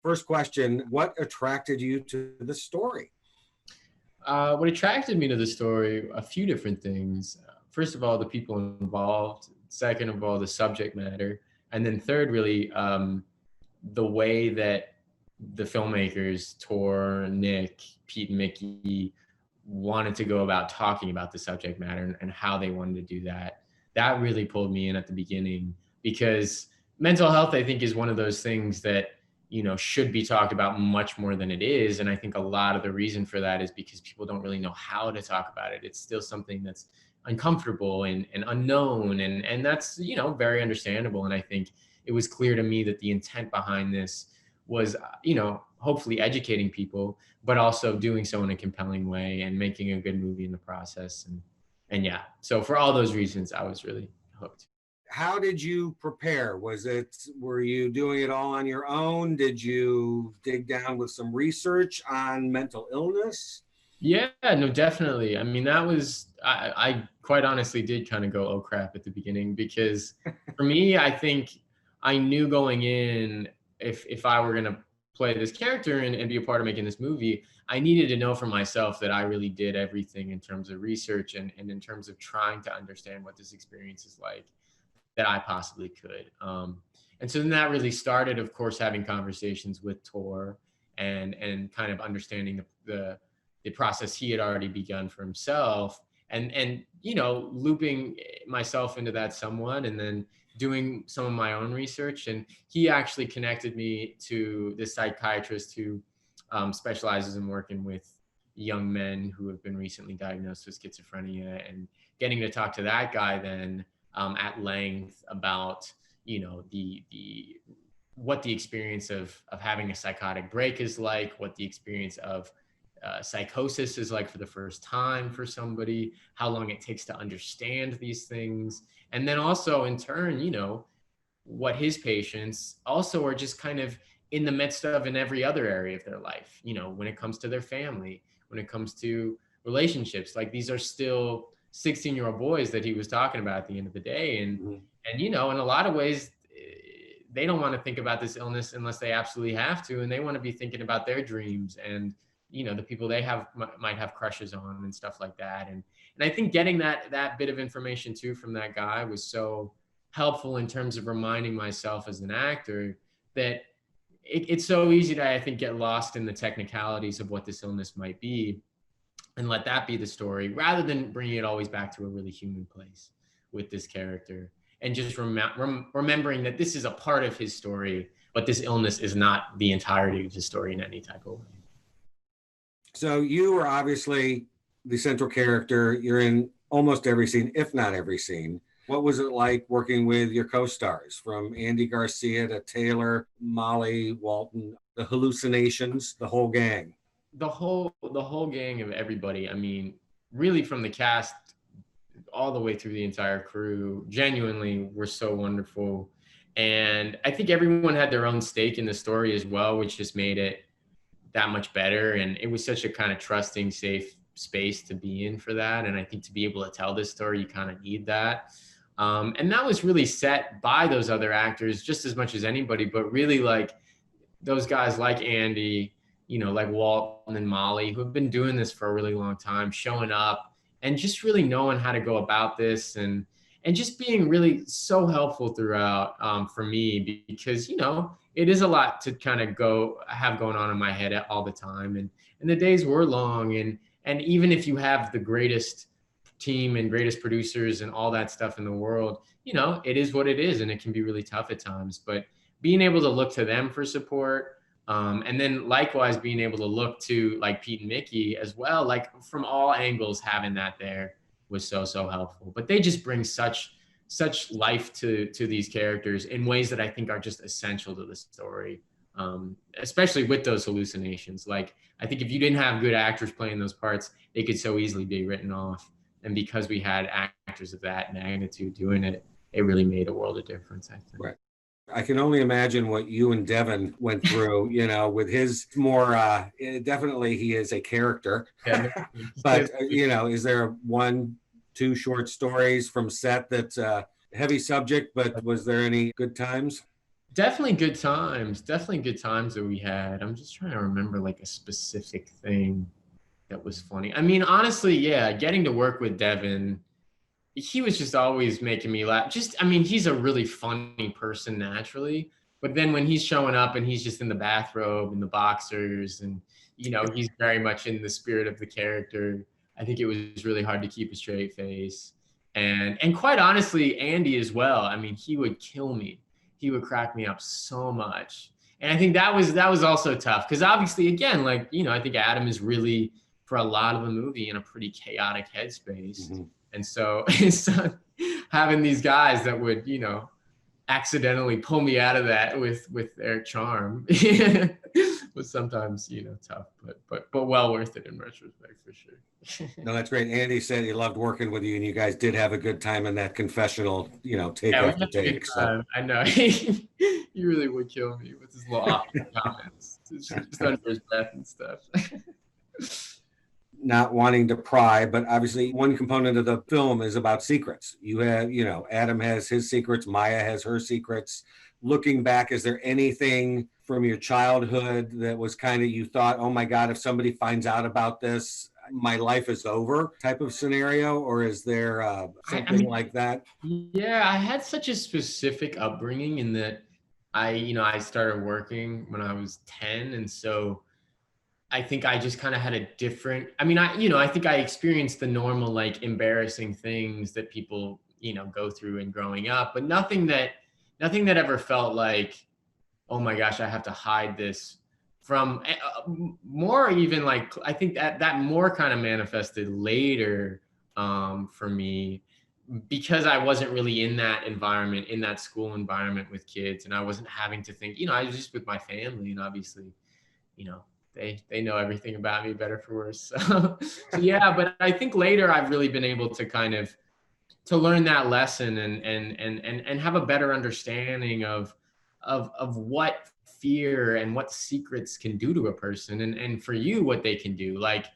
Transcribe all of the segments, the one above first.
first question, what attracted you to the story? What attracted me to the story, a few different things. First of all, the people involved. Second of all, the subject matter. And then third, really, the way that the filmmakers, Tor, Nick, Pete, and Mickey, wanted to go about talking about the subject matter and how they wanted to do that. That really pulled me in at the beginning, because mental health, I think, is one of those things that, should be talked about much more than it is. And I think a lot of the reason for that is because people don't really know how to talk about it. It's still something that's uncomfortable and unknown. And that's, very understandable. And I think it was clear to me that the intent behind this was, hopefully educating people, but also doing so in a compelling way and making a good movie in the process. And yeah, so for all those reasons, I was really hooked. How did you prepare? Were you doing it all on your own? Did you dig down with some research on mental illness? Yeah, no, definitely. I mean, that was, I quite honestly did kind of go, oh crap, at the beginning, because for me, I think I knew going in, if I were going to play this character and be a part of making this movie, I needed to know for myself that I really did everything in terms of research and in terms of trying to understand what this experience is like, that I possibly could. And so then that really started, of course, having conversations with Tor and kind of understanding the process he had already begun for himself, and looping myself into that somewhat, and then doing some of my own research. And he actually connected me to this psychiatrist who specializes in working with young men who have been recently diagnosed with schizophrenia, and getting to talk to that guy then at length about the what the experience of having a psychotic break is like, what the experience of psychosis is like for the first time for somebody, how long it takes to understand these things, and then also in turn, what his patients also are just kind of in the midst of in every other area of their life, when it comes to their family, when it comes to relationships. Like, these are still 16-year-old boys that he was talking about at the end of the day. And in a lot of ways, they don't want to think about this illness unless they absolutely have to. And they want to be thinking about their dreams and, the people they might have crushes on and stuff like that. And I think getting that bit of information too from that guy was so helpful in terms of reminding myself as an actor that it's so easy to, I think, get lost in the technicalities of what this illness might be, and let that be the story, rather than bringing it always back to a really human place with this character, and just remembering that this is a part of his story, but this illness is not the entirety of his story in any type of way. So you were obviously the central character. You're in almost every scene, if not every scene. What was it like working with your co-stars, from Andy Garcia to Taylor, Molly, Walton, the hallucinations, the whole gang? The whole gang of everybody. I mean, really, from the cast all the way through the entire crew, genuinely were so wonderful. And I think everyone had their own stake in the story as well, which just made it that much better. And it was such a kind of trusting, safe space to be in for that. And I think to be able to tell this story, you kind of need that. And that was really set by those other actors just as much as anybody, but really like those guys like Andy, like Walton and Molly, who have been doing this for a really long time, showing up and just really knowing how to go about this, and just being really so helpful throughout for me, because, it is a lot to kind of have going on in my head all the time. And the days were long. And even if you have the greatest team and greatest producers and all that stuff in the world, it is what it is. And it can be really tough at times, but being able to look to them for support, and then likewise being able to look to like Pete and Mickey as well, like from all angles, having that there was so helpful. But they just bring such life to these characters in ways that I think are just essential to the story, especially with those hallucinations. Like, I think if you didn't have good actors playing those parts, they could so easily be written off. And because we had actors of that magnitude doing it, it really made a world of difference, I think. Right. I can only imagine what you and Devin went through, with his more, definitely he is a character. Yeah. But, is there 1-2 short stories from set that's a heavy subject, but was there any good times? Definitely good times. Definitely good times that we had. I'm just trying to remember like a specific thing that was funny. I mean, honestly, yeah, getting to work with Devin, he was just always making me laugh. Just, I mean, he's a really funny person naturally, but then when he's showing up and he's just in the bathrobe and the boxers and, he's very much in the spirit of the character, I think it was really hard to keep a straight face. And quite honestly, Andy as well. I mean, he would kill me. He would crack me up so much. And I think that was also tough because obviously, again, like, I think Adam is really for a lot of the movie in a pretty chaotic headspace. Mm-hmm. And so, so having these guys that would, accidentally pull me out of that with their charm was sometimes, tough, but well worth it in retrospect for sure. No, that's great. Andy said he loved working with you, and you guys did have a good time in that confessional, take Yeah, we after had a good take. So, time. I know. He really would kill me with his little off comments, just under his breath and stuff. not wanting to pry, but obviously, one component of the film is about secrets. You have, Adam has his secrets, Maya has her secrets. Looking back, is there anything from your childhood that was kind of you thought, oh my God, if somebody finds out about this, my life is over type of scenario? Or is there I something mean, like that? yeah, I had such a specific upbringing in that I started working when I was 10. And so I think I just kind of had a different, I mean, I think I experienced the normal, like embarrassing things that people, go through in growing up, but nothing that ever felt like, oh my gosh, I have to hide this from more even like, I think that more kind of manifested later for me because I wasn't really in that environment, in that school environment with kids. And I wasn't having to think, I was just with my family and obviously, you know, they know everything about me better for worse. So yeah, but I think later I've really been able to kind of to learn that lesson and have a better understanding of what fear and what secrets can do to a person and for you what they can do, like,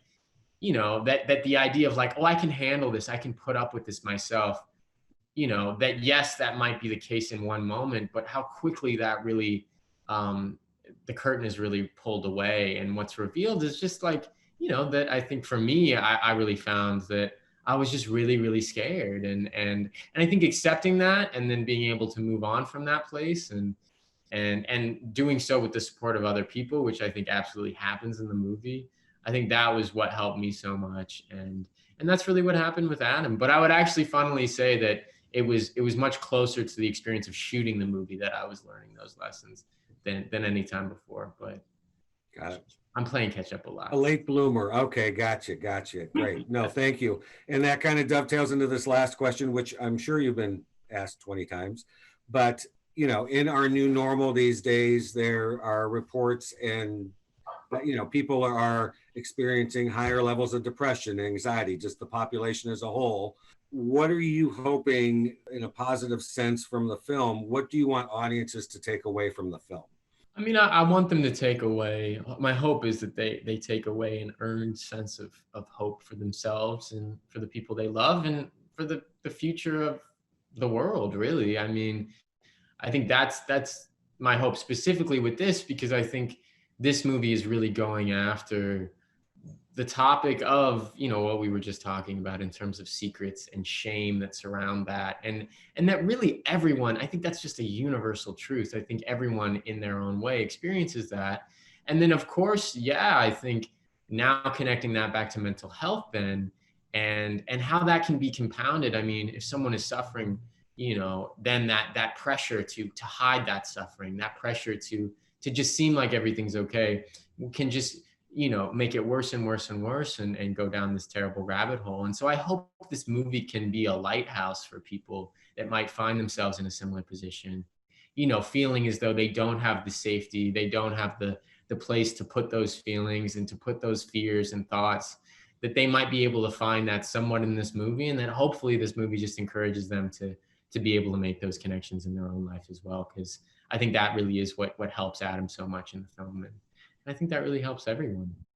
that the idea of like, oh, I can handle this, I can put up with this myself, that yes, that might be the case in one moment, but how quickly that really the curtain is really pulled away and what's revealed is just like, that I think for me, I really found that I was just really, really scared. And I think accepting that and then being able to move on from that place and doing so with the support of other people, which I think absolutely happens in the movie. I think that was what helped me so much. And that's really what happened with Adam. But I would actually funnily say that it was much closer to the experience of shooting the movie that I was learning those lessons than any time before. But Got it. I'm playing catch up a A lot. late bloomer. Okay, gotcha, gotcha. Great. No, thank you. And that kind of dovetails into this last question, which I'm sure you've been asked 20 times. But, in our new normal these days, there are reports and people are experiencing higher levels of depression, anxiety, just the population as a whole. What are you hoping in a positive sense from the film? What do you want audiences to take away from the film? I mean, I want them to take away. My hope is that they take away an earned sense of hope for themselves and for the people they love and for the future of the world. Really, I mean, I think that's my hope specifically with this because I think this movie is really going after the topic of what we were just talking about in terms of secrets and shame that surround that and that really everyone, I think that's just a universal truth. I think everyone in their own way experiences that. And then of course, yeah, I think now connecting that back to mental health then and how that can be compounded. I mean, if someone is suffering, then that pressure to hide that suffering, that pressure to just seem like everything's okay can just make it worse and worse and worse and go down this terrible rabbit hole. And so I hope this movie can be a lighthouse for people that might find themselves in a similar position, feeling as though they don't have the safety, they don't have the place to put those feelings and to put those fears and thoughts, that they might be able to find that somewhat in this movie, and that hopefully this movie just encourages them to be able to make those connections in their own life as well, because I think that really is what helps Adam so much in the film. And I think that really helps everyone.